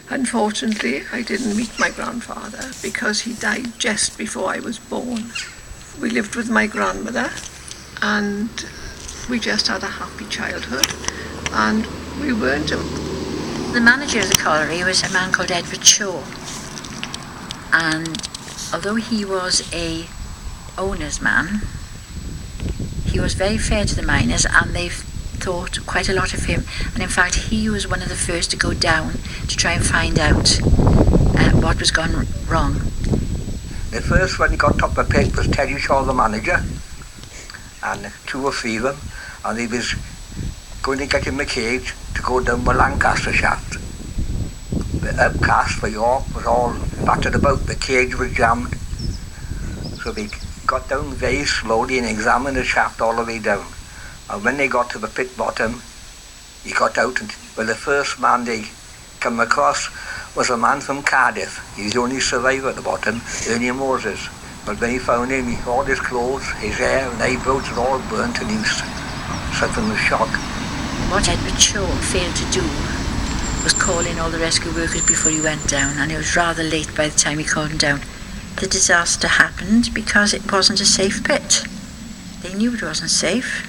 Unfortunately, I didn't meet my grandfather because he died just before I was born. We lived with my grandmother and we just had a happy childhood, and we weren't... The manager of the colliery was a man called Edward Shaw, and although he was a owner's man, he was very fair to the miners, and they thought quite a lot of him, and in fact he was one of the first to go down to try and find out what was gone wrong. The first one he got top of the pit was Teddy Shaw, the manager, and 2 or 3 of them, and he was going to get him a cage to go down the Lancaster shaft. The upcast for York was all battered about, the cage was jammed. So they got down very slowly and examined the shaft all the way down. And when they got to the pit bottom, he got out, and well, the first man they come across was a man from Cardiff. He's the only survivor at the bottom, Ernie Moses. But when he found him, all his clothes, his hair and eyebrows were all burnt, and he was suffering with shock. What Edward Shaw failed to do was call in all the rescue workers before he went down, and it was rather late by the time he called them down. The disaster happened because it wasn't a safe pit. They knew it wasn't safe,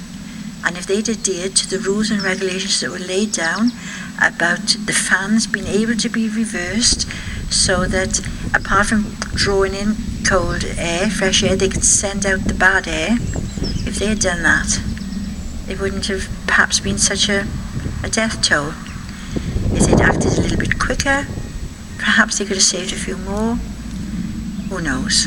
and if they'd adhered to the rules and regulations that were laid down about the fans being able to be reversed so that apart from drawing in cold air, fresh air, they could send out the bad air, if they had done that, it wouldn't have perhaps been such a death toll. If they'd acted a little bit quicker, perhaps they could have saved a few more. Who knows?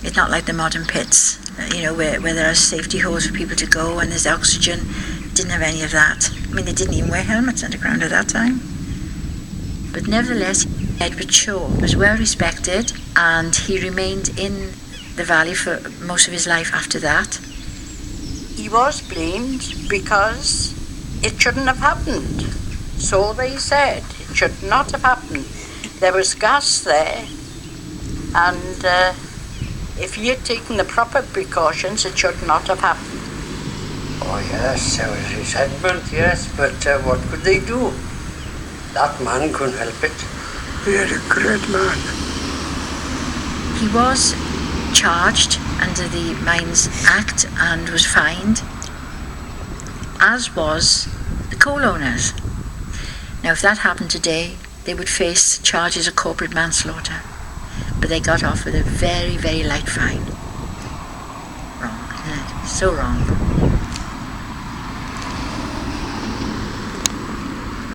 It's not like the modern pits, where there are safety holes for people to go and there's oxygen. Didn't have any of that. I mean, they didn't even wear helmets underground at that time. But nevertheless, Edward Shaw was well respected, and he remained in the valley for most of his life after that. He was blamed because it shouldn't have happened. So they said, it should not have happened. There was gas there, and if he had taken the proper precautions, it should not have happened. Oh yes, there was resentment, yes, but what could they do? That man couldn't help it. He had a great man. He was charged under the Mines Act and was fined, as was the coal owners. Now if that happened today, they would face charges of corporate manslaughter, but they got off with a very, very light fine. Wrong, isn't it? So wrong.